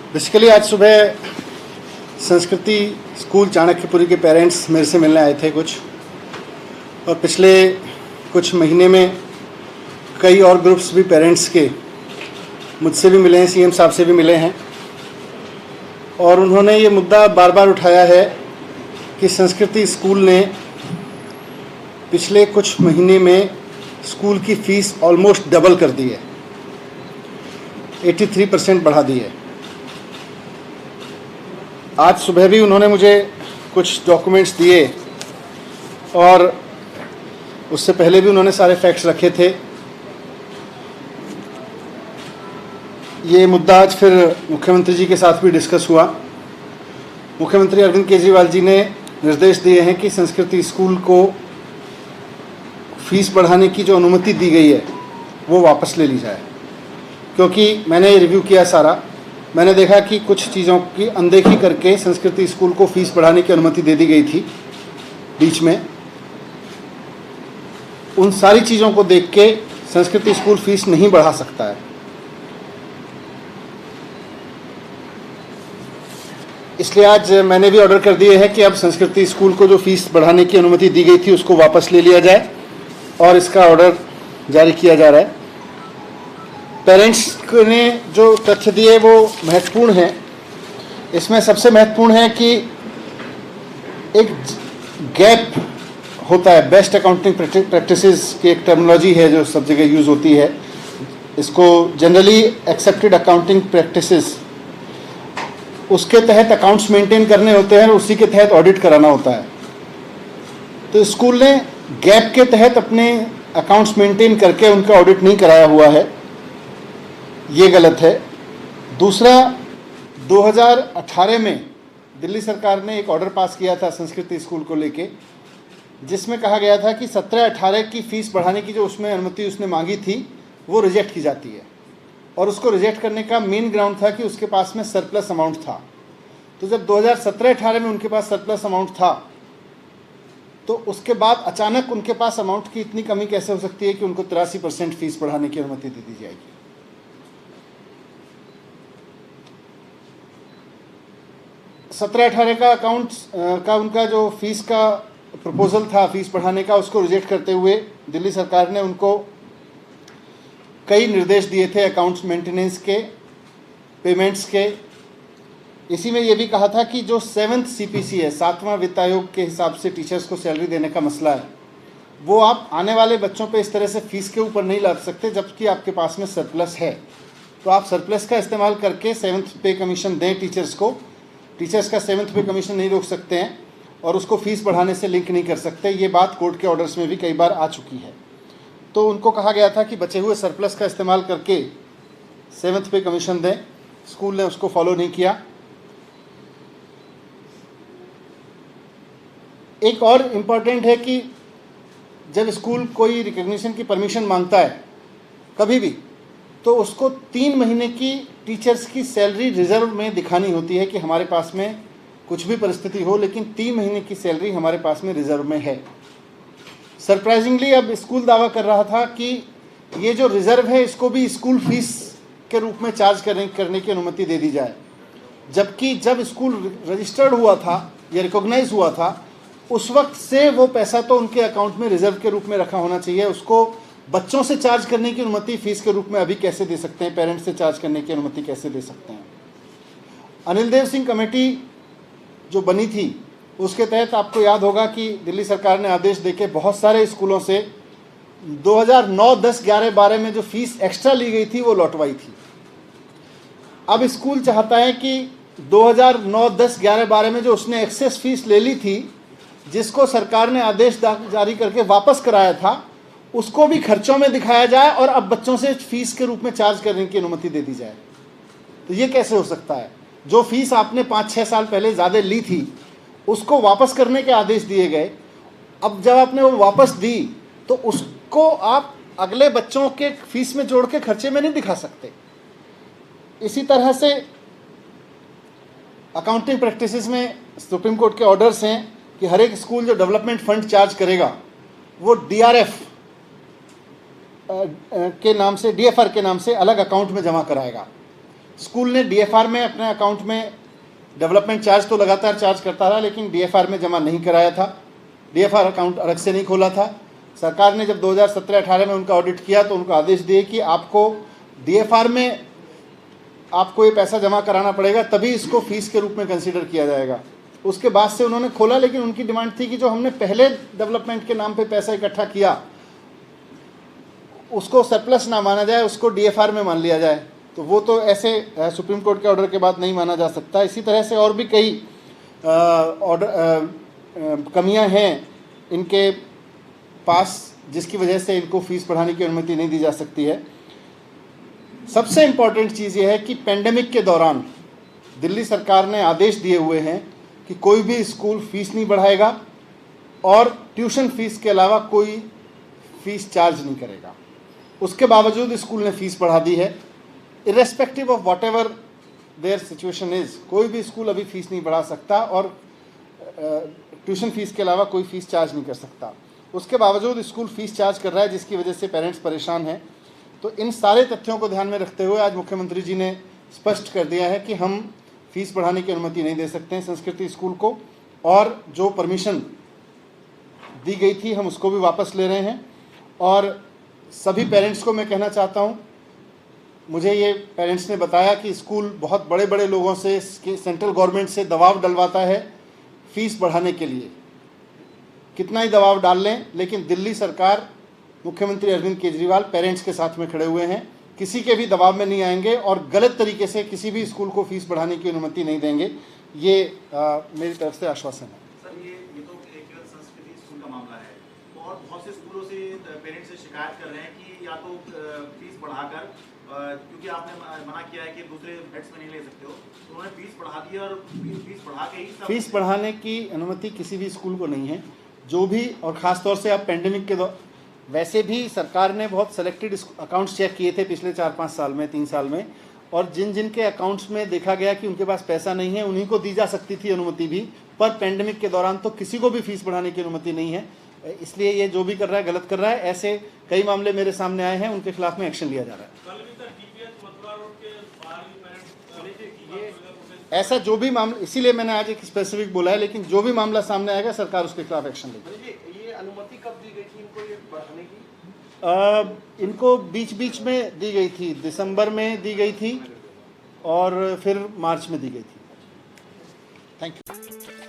Basically आज सुबह संस्कृति स्कूल चाणक्यपुरी के पेरेंट्स मेरे से मिलने आए थे कुछ, और पिछले कुछ महीने में कई और ग्रुप्स भी पेरेंट्स के मुझसे भी मिले हैं, सीएम साहब से भी मिले हैं, और उन्होंने ये मुद्दा बार बार उठाया है कि संस्कृति स्कूल ने पिछले कुछ महीने में स्कूल की फ़ीस ऑलमोस्ट डबल कर दी है, 83% बढ़ा दी है। आज सुबह भी उन्होंने मुझे कुछ डॉक्यूमेंट्स दिए और उससे पहले भी उन्होंने सारे फैक्ट्स रखे थे। ये मुद्दा आज फिर मुख्यमंत्री जी के साथ भी डिस्कस हुआ। मुख्यमंत्री अरविंद केजरीवाल जी ने निर्देश दिए हैं कि संस्कृति स्कूल को फीस बढ़ाने की जो अनुमति दी गई है वो वापस ले ली जाए, क्योंकि मैंने रिव्यू किया सारा, मैंने देखा कि कुछ चीज़ों की अनदेखी करके संस्कृति स्कूल को फीस बढ़ाने की अनुमति दे दी गई थी बीच में। उन सारी चीज़ों को देख के संस्कृति स्कूल फीस नहीं बढ़ा सकता है, इसलिए आज मैंने भी ऑर्डर कर दिए हैं कि अब संस्कृति स्कूल को जो फीस बढ़ाने की अनुमति दी गई थी उसको वापस ले लिया जाए, और इसका ऑर्डर जारी किया जा रहा है। पेरेंट्स ने जो तथ्य दिए वो महत्वपूर्ण हैं। इसमें सबसे महत्वपूर्ण है कि एक गैप होता है, बेस्ट अकाउंटिंग प्रैक्टिसेस की एक टर्मिनोलॉजी है जो सब जगह यूज़ होती है, इसको जनरली एक्सेप्टेड अकाउंटिंग प्रैक्टिसेस, उसके तहत अकाउंट्स मेंटेन करने होते हैं और उसी के तहत ऑडिट कराना होता है। तो स्कूल ने गैप के तहत अपने अकाउंट्स मेंटेन करके उनका ऑडिट नहीं कराया हुआ है, ये गलत है। दूसरा, 2018 में दिल्ली सरकार ने एक ऑर्डर पास किया था संस्कृति स्कूल को लेके, जिसमें कहा गया था कि 17-18 की फ़ीस बढ़ाने की जो उसमें अनुमति उसने मांगी थी वो रिजेक्ट की जाती है, और उसको रिजेक्ट करने का मेन ग्राउंड था कि उसके पास में सरप्लस अमाउंट था। तो जब 2017-18 में उनके पास सरप्लस अमाउंट था, तो उसके बाद अचानक उनके पास अमाउंट की इतनी कमी कैसे हो सकती है कि उनको 83% फीस बढ़ाने की अनुमति दे दी जाएगी। 17-18 का अकाउंट्स का उनका जो फीस का प्रपोजल था फीस बढ़ाने का, उसको रिजेक्ट करते हुए दिल्ली सरकार ने उनको कई निर्देश दिए थे अकाउंट्स मेंटेनेंस के, पेमेंट्स के। इसी में ये भी कहा था कि जो 7th CPC है, 7वां वित्त आयोग के हिसाब से टीचर्स को सैलरी देने का मसला है, वो आप आने वाले बच्चों पे इस तरह से फीस के ऊपर नहीं लाद सकते जबकि आपके पास में सरप्लस है। तो आप सरप्लस का इस्तेमाल करके 7th पे कमीशन दें टीचर्स को, टीचर्स का 7th पे कमीशन नहीं रोक सकते हैं और उसको फीस बढ़ाने से लिंक नहीं कर सकते। ये बात कोर्ट के ऑर्डर्स में भी कई बार आ चुकी है। तो उनको कहा गया था कि बचे हुए सरप्लस का इस्तेमाल करके 7th पे कमीशन दें, स्कूल ने उसको फॉलो नहीं किया। एक और इम्पॉर्टेंट है कि जब स्कूल कोई रिकग्निशन की परमिशन मांगता है कभी भी, तो उसको 3 महीने की टीचर्स की सैलरी रिजर्व में दिखानी होती है कि हमारे पास में कुछ भी परिस्थिति हो लेकिन 3 महीने की सैलरी हमारे पास में रिजर्व में है। सरप्राइजिंगली अब स्कूल दावा कर रहा था कि ये जो रिजर्व है इसको भी स्कूल फीस के रूप में चार्ज करने की अनुमति दे दी जाए, जबकि जब स्कूल रजिस्टर्ड हुआ था या रिकॉग्नाइज हुआ था उस वक्त से वो पैसा तो उनके अकाउंट में रिजर्व के रूप में रखा होना चाहिए। उसको बच्चों से चार्ज करने की अनुमति फीस के रूप में अभी कैसे दे सकते हैं, पेरेंट्स से चार्ज करने की अनुमति कैसे दे सकते हैं। अनिल देव सिंह कमेटी जो बनी थी उसके तहत आपको याद होगा कि दिल्ली सरकार ने आदेश देके बहुत सारे स्कूलों से 2009, 10, 11, 12 में जो फीस एक्स्ट्रा ली गई थी वो लौटवाई थी। अब स्कूल चाहता है कि 2009, 10, 11, 12 में जो उसने एक्सेस फीस ले ली थी, जिसको सरकार ने आदेश जारी करके वापस कराया था, उसको भी खर्चों में दिखाया जाए और अब बच्चों से फीस के रूप में चार्ज करने की अनुमति दे दी जाए। तो ये कैसे हो सकता है? जो फीस आपने 5-6 साल पहले ज़्यादा ली थी उसको वापस करने के आदेश दिए गए, अब जब आपने वो वापस दी तो उसको आप अगले बच्चों के फीस में जोड़ के खर्चे में नहीं दिखा सकते। इसी तरह से अकाउंटिंग प्रैक्टिसेस में सुप्रीम कोर्ट के ऑर्डर्स हैं कि हर एक स्कूल जो डेवलपमेंट फंड चार्ज करेगा वो DRF के नाम से, DFR के नाम से अलग अकाउंट में जमा कराएगा। स्कूल ने डीएफआर में अपने अकाउंट में डेवलपमेंट चार्ज तो लगातार चार्ज करता रहा, लेकिन डीएफआर में जमा नहीं कराया था, डीएफआर अकाउंट अलग से नहीं खोला था। सरकार ने जब 2017-18 में उनका ऑडिट किया तो उनको आदेश दिए कि आपको डीएफआर में आपको ये पैसा जमा कराना पड़ेगा, तभी इसको फीस के रूप में कंसीडर किया जाएगा। उसके बाद से उन्होंने खोला, लेकिन उनकी डिमांड थी कि जो हमने पहले डेवलपमेंट के नाम पे पैसा इकट्ठा किया उसको सरप्लस ना माना जाए, उसको डीएफआर में मान लिया जाए। तो वो तो ऐसे सुप्रीम कोर्ट के ऑर्डर के बाद नहीं माना जा सकता। इसी तरह से और भी कई कमियां हैं इनके पास, जिसकी वजह से इनको फीस बढ़ाने की अनुमति नहीं दी जा सकती है। सबसे इम्पॉर्टेंट चीज़ ये है कि पेंडेमिक के दौरान दिल्ली सरकार ने आदेश दिए हुए हैं कि कोई भी स्कूल फीस नहीं बढ़ाएगा और ट्यूशन फीस के अलावा कोई फीस चार्ज नहीं करेगा। उसके बावजूद स्कूल ने फीस बढ़ा दी है। Irrespective of what ever there situation is, कोई भी स्कूल अभी फीस नहीं बढ़ा सकता और ट्यूशन फीस के अलावा कोई फीस चार्ज नहीं कर सकता। उसके बावजूद स्कूल फीस चार्ज कर रहा है, जिसकी वजह से पेरेंट्स परेशान हैं। तो इन सारे तथ्यों को ध्यान में रखते हुए आज मुख्यमंत्री जी ने स्पष्ट कर दिया है कि हम फीस बढ़ाने की अनुमति नहीं दे सकते हैं संस्कृति स्कूल को, और जो परमिशन दी गई थी हम उसको भी वापस ले रहे हैं। और सभी पेरेंट्स को मैं कहना चाहता हूँ, मुझे ये पेरेंट्स ने बताया कि स्कूल बहुत बड़े बड़े लोगों से, सेंट्रल गवर्नमेंट से दबाव डलवाता है फीस बढ़ाने के लिए। कितना ही दबाव डाल लें, लेकिन दिल्ली सरकार, मुख्यमंत्री अरविंद केजरीवाल पेरेंट्स के साथ में खड़े हुए हैं, किसी के भी दबाव में नहीं आएंगे और गलत तरीके से किसी भी स्कूल को फीस बढ़ाने की अनुमति नहीं देंगे। ये मेरी तरफ से आश्वासन है। सर, ये तो एक संस्कृति स्कूल का मामला है, और बहुत से स्कूलों से पेरेंट्स से शिकायत कर रहे हैं कि या तो फीस बढ़ाकर, क्योंकि आपने मना किया है कि दूसरे बेड्स में नहीं ले सकते हो, तो उन्होंने फीस बढ़ा दी और फीस बढ़ा के ही फीस बढ़ाने की अनुमति किसी भी स्कूल को नहीं है। जो भी, और ख़ास तौर से अब पेंडेमिक के वैसे भी सरकार ने बहुत सेलेक्टेड अकाउंट्स चेक किए थे पिछले 4-5 साल में, 3 साल में, और जिन जिन के अकाउंट्स में देखा गया कि उनके पास पैसा नहीं है उन्हीं को दी जा सकती थी अनुमति भी, पर पेंडेमिक के दौरान तो किसी को भी फीस बढ़ाने की अनुमति नहीं है। इसलिए ये जो भी कर रहा है गलत कर रहा है। ऐसे कई मामले मेरे सामने आए हैं, उनके खिलाफ में एक्शन लिया जा रहा है। ऐसा जो भी मामला, इसीलिए मैंने आज एक स्पेसिफिक बोला है, लेकिन जो भी मामला सामने आएगा सरकार उसके खिलाफ एक्शन लेगी। ये अनुमति कब दी गई थी इनको ये बढ़ाने की? इनको बीच बीच में दी गई थी, दिसंबर में दी गई थी और फिर मार्च में दी गई थी। Thank you.